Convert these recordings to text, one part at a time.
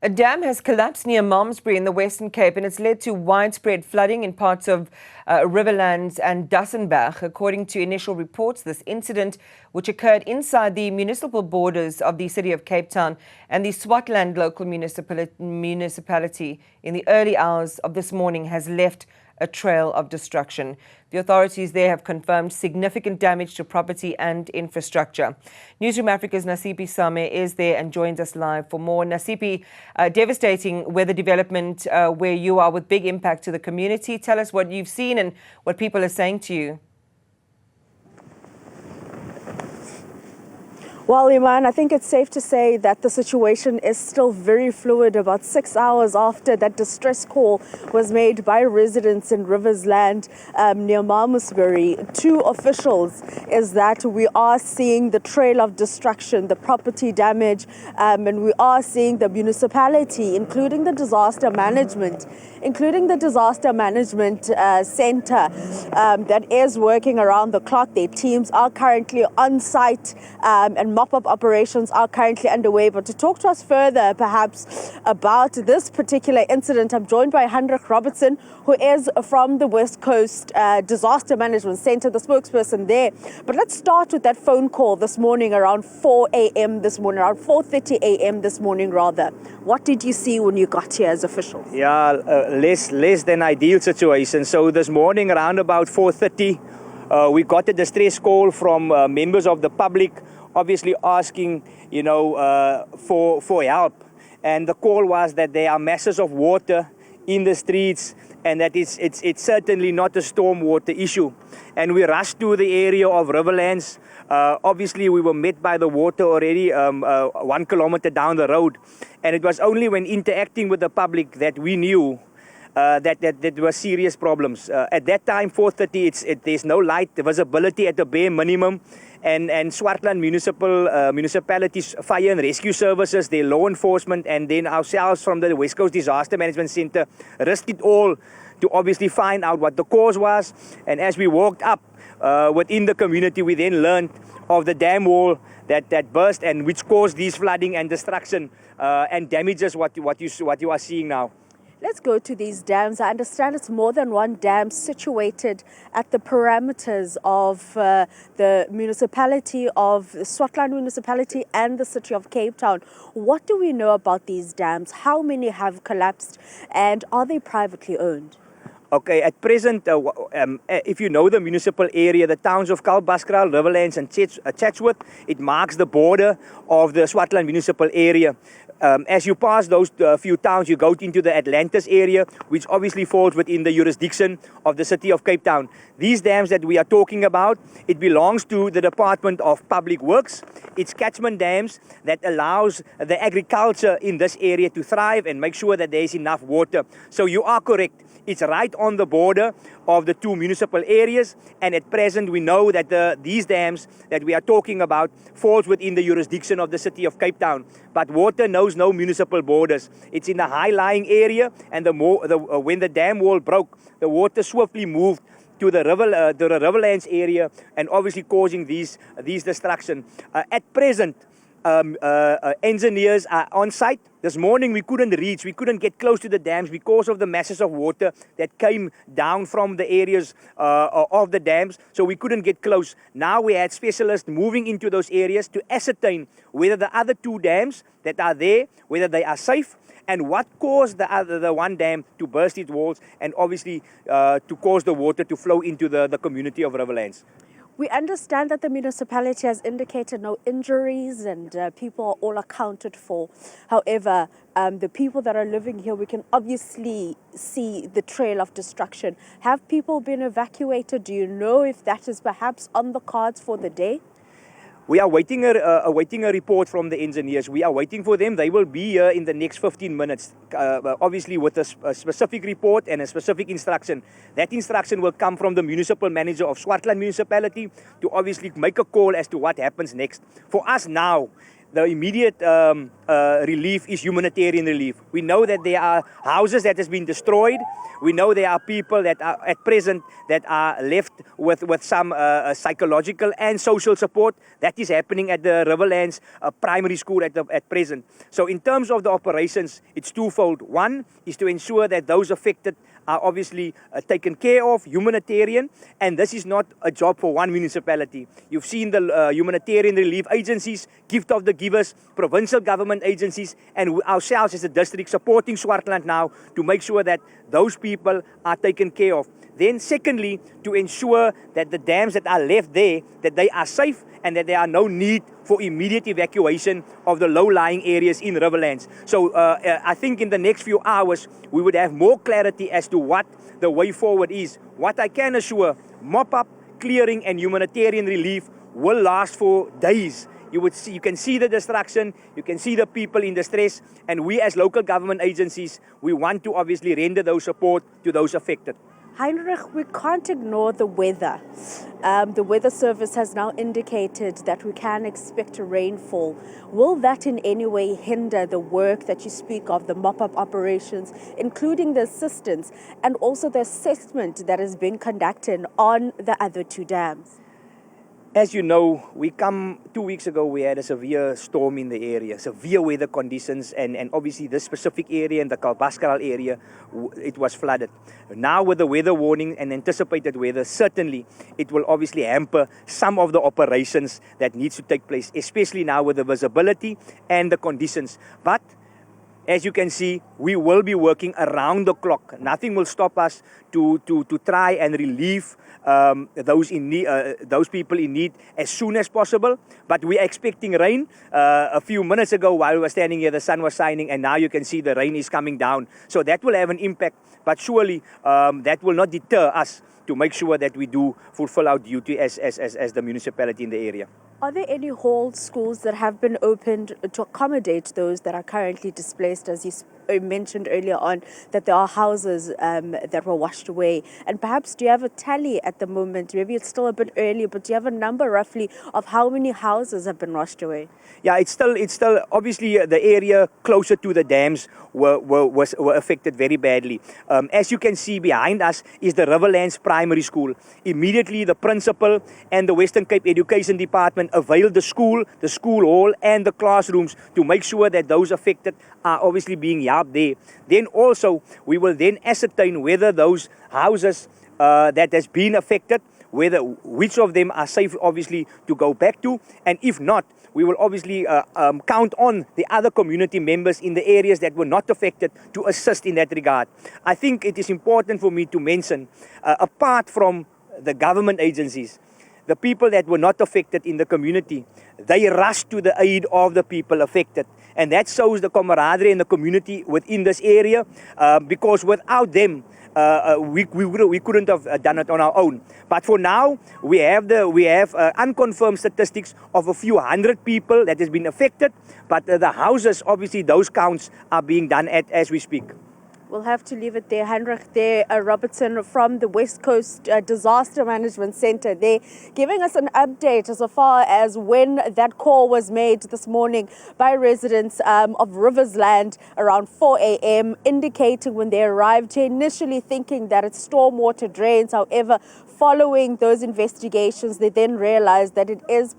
A dam has collapsed near Malmesbury in the Western Cape, and it's led to widespread flooding in parts of Riverslands and Dassenberg. According to initial reports, this incident, which occurred inside the municipal borders of the city of Cape Town and the Swartland local municipality in the early hours of this morning, has left a trail of destruction. The authorities there have confirmed significant damage to property and infrastructure. Newzroom Afrika's Nasiphi Same is there and joins us live for more. Nasiphi, devastating weather development where you are with big impact to the community. Tell us what you've seen and what people are saying to you. Well, Iman, I think it's safe to say that the situation is still very fluid. About 6 hours after that distress call was made by residents in Riversland near Malmesbury to officials, is that we are seeing the trail of destruction, the property damage, and we are seeing the municipality, including the disaster management center that is working around the clock. Their teams are currently on site and mop-up operations are currently underway. But to talk to us further, perhaps, about this particular incident, I'm joined by Hendrik Robertson, who is from the West Coast Disaster Management Center, the spokesperson there. But let's start with that phone call this morning around 4 a.m. this morning, around 4:30 a.m. this morning, rather. What did you see when you got here as officials? Yeah, less than ideal situation. So this morning around about 4:30, we got a distress call from members of the public, obviously asking, for help. And the call was that there are masses of water in the streets and that it's certainly not a stormwater issue. And we rushed to the area of Riverlands. Obviously, we were met by the water already 1 kilometer down the road. And it was only when interacting with the public that we knew that there were serious problems. At that time, 4:30, there's no light, visibility at the bare minimum. And Swartland municipalities, fire and rescue services, their law enforcement, and then ourselves from the West Coast Disaster Management Center risked it all to obviously find out what the cause was. And as we walked up within the community, we then learned of the dam wall that burst and which caused these flooding and destruction and damages what you are seeing now. Let's go to these dams. I understand it's more than one dam situated at the parameters of the municipality of Swartland municipality and the city of Cape Town. What do we know about these dams? How many have collapsed, and are they privately owned? Okay, at present, if you know the municipal area, the towns of Kalbaskral, Riverlands and Chatsworth, it marks the border of the Swartland municipal area. As you pass those few towns, you go into the Atlantis area, which obviously falls within the jurisdiction of the city of Cape Town. These dams that we are talking about, it belongs to the Department of Public Works. It's catchment dams that allows the agriculture in this area to thrive and make sure that there is enough water. So you are correct. It's right on the border of the two municipal areas, and at present we know that these dams that we are talking about falls within the jurisdiction of the city of Cape Town. But water knows no municipal borders. It's in a high-lying area, and when the dam wall broke, the water swiftly moved to the Riverlands area and obviously causing these destruction. At present, engineers are on site. This morning we couldn't get close to the dams because of the masses of water that came down from the areas of the dams, so we couldn't get close. Now we had specialists moving into those areas to ascertain whether the other two dams that are there, whether they are safe, and what caused the one dam to burst its walls and obviously to cause the water to flow into the community of Riverlands. We understand that the municipality has indicated no injuries and people are all accounted for. However, the people that are living here, we can obviously see the trail of destruction. Have people been evacuated? Do you know if that is perhaps on the cards for the day? We are awaiting a report from the engineers. We are waiting for them. They will be here in the next 15 minutes, obviously with a specific report and a specific instruction. That instruction will come from the municipal manager of Swartland municipality to obviously make a call as to what happens next. For us now, the immediate relief is humanitarian relief. We know that there are houses that has been destroyed. We know there are people that are at present that are left with some psychological and social support. That is happening at the Riverlands primary school at present. So in terms of the operations, it's twofold. One is to ensure that those affected are obviously taken care of, humanitarian, and this is not a job for one municipality. You've seen the humanitarian relief agencies, Gift of the Givers, provincial government agencies, and ourselves as a district supporting Swartland now to make sure that those people are taken care of. Then secondly, to ensure that the dams that are left there, that they are safe and that there are no need for immediate evacuation of the low-lying areas in Riverlands. So I think in the next few hours, we would have more clarity as to what the way forward is. What I can assure, mop-up, clearing and humanitarian relief will last for days. You can see the destruction, you can see the people in distress, and we as local government agencies, we want to obviously render those support to those affected. Heinrich, we can't ignore the weather. The Weather Service has now indicated that we can expect a rainfall. Will that in any way hinder the work that you speak of, the mop-up operations, including the assistance and also the assessment that is being conducted on the other two dams? As you know, 2 weeks ago, we had a severe storm in the area, severe weather conditions, and obviously this specific area in the Kalbaskaral area, it was flooded. Now with the weather warning and anticipated weather, certainly it will obviously hamper some of the operations that needs to take place, especially now with the visibility and the conditions. But as you can see, we will be working around the clock. Nothing will stop us to try and relieve those people in need as soon as possible. But we are expecting rain. A few minutes ago while we were standing here, the sun was shining, and now you can see the rain is coming down. So that will have an impact, but surely that will not deter us to make sure that we do fulfill our duty as the municipality in the area. Are there any hall schools that have been opened to accommodate those that are currently displaced, as you mentioned earlier on, that there are houses that were washed away? And perhaps do you have a tally at the moment? Maybe it's still a bit early, but do you have a number roughly of how many houses have been washed away? Yeah, it's still obviously the area closer to the dams were affected very badly. As you can see behind us is the Riverlands Primary School. Immediately the principal and the Western Cape Education Department availed the school hall and the classrooms to make sure that those affected are obviously being helped there. Then also we will then ascertain whether those houses that has been affected, which of them are safe obviously to go back to, and if not, we will obviously count on the other community members in the areas that were not affected to assist in that regard. I think it is important for me to mention, apart from the government agencies, the people that were not affected in the community, they rushed to the aid of the people affected. And that shows the camaraderie in the community within this area, because without them, we couldn't have done it on our own. But for now, we have unconfirmed statistics of a few hundred people that has been affected. But the houses, obviously, those counts are being done as we speak. We'll have to leave it there. Heinrich there, Robertson from the West Coast Disaster Management Center. They're giving us an update as far as when that call was made this morning by residents of Riversland around 4 a.m., indicating when they arrived here, initially thinking that it's stormwater drains. However, following those investigations, they then realized that it is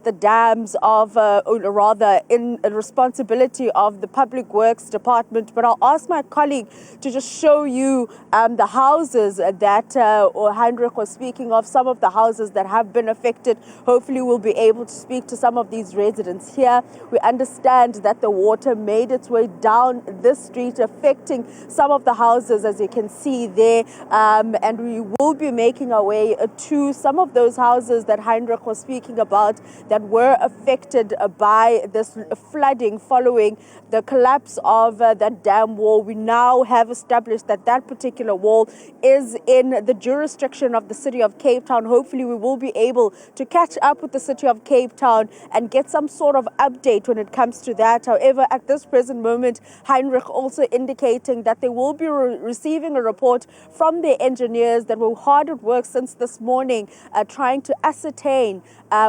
the dams of, rather in responsibility of the Public Works Department. But I'll ask my colleague to just show you the houses that Heinrich was speaking of, some of the houses that have been affected. Hopefully we'll be able to speak to some of these residents here. We understand that the water made its way down this street, affecting some of the houses, as you can see there, and we will be making our way to some of those houses that Heinrich was speaking about that were affected by this flooding following the collapse of that dam wall wall. We now have established that that particular wall is in the jurisdiction of the City of Cape Town. Hopefully we will be able to catch up with the City of Cape Town and get some sort of update when it comes to that. However, at this present moment, Heinrich also indicating that they will be receiving a report from their engineers that were hard at work since this morning, trying to ascertain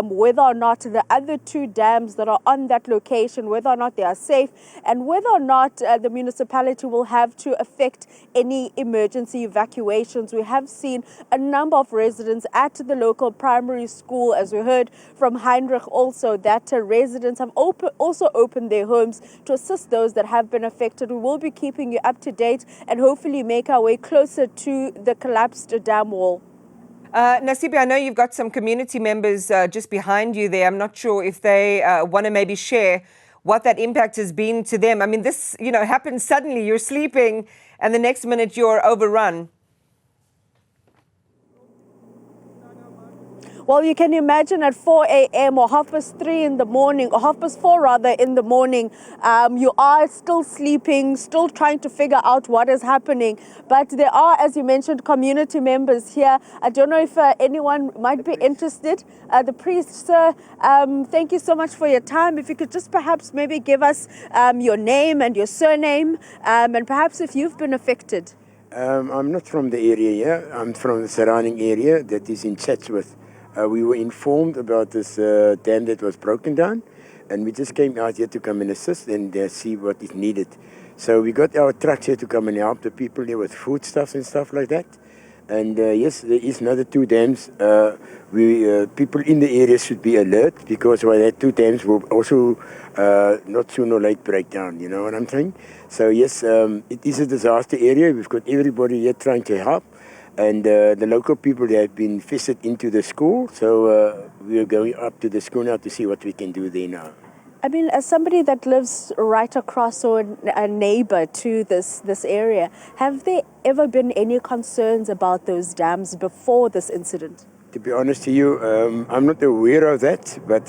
whether or not the other two dams that are on that location, whether or not they are safe, and whether or not the municipality will have to affect any emergency evacuations. We have seen a number of residents at the local primary school, as we heard from Heinrich also, that residents have also opened their homes to assist those that have been affected. We will be keeping you up to date and hopefully make our way closer to the collapsed dam wall. Nasiphi, I know you've got some community members just behind you there. I'm not sure if they want to maybe share what that impact has been to them. I mean, this, happens suddenly. You're sleeping and the next minute you're overrun. Well, you can imagine at 4 a.m. or 3:30 in the morning, or 4:30 rather in the morning, you are still sleeping, still trying to figure out what is happening. But there are, as you mentioned, community members here. I don't know if anyone might be interested. The priest, sir, thank you so much for your time. If you could just perhaps maybe give us your name and your surname, and perhaps if you've been affected. I'm not from the area here. I'm from the surrounding area that is in Chatsworth. We were informed about this dam that was broken down, and we just came out here to come and assist and see what is needed. So we got our trucks here to come and help the people there with foodstuffs and stuff like that. And yes, there is another two dams. People in the area should be alert, because that two dams will also not sooner or later break down. You know what I'm saying? So yes, it is a disaster area. We've got everybody here trying to help. And the local people, they have been visited into the school, so we are going up to the school now to see what we can do there now. I mean, as somebody that lives right across, or a neighbor to this area, have there ever been any concerns about those dams before this incident? To be honest to you, I'm not aware of that, but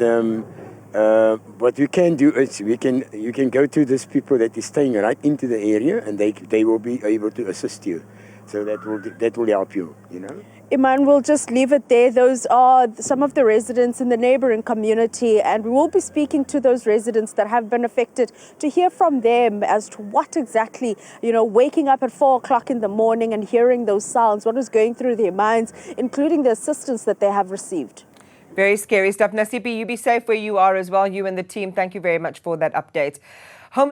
what we can do is you can go to these people that is staying right into the area, and they will be able to assist you. So that will help you, Iman, we'll just leave it there. Those are some of the residents in the neighboring community, and we will be speaking to those residents that have been affected to hear from them as to what exactly, waking up at 4 o'clock in the morning and hearing those sounds, what is going through their minds, including the assistance that they have received. Very scary stuff. Nasiphi, you be safe where you are as well, you and the team. Thank you very much for that update.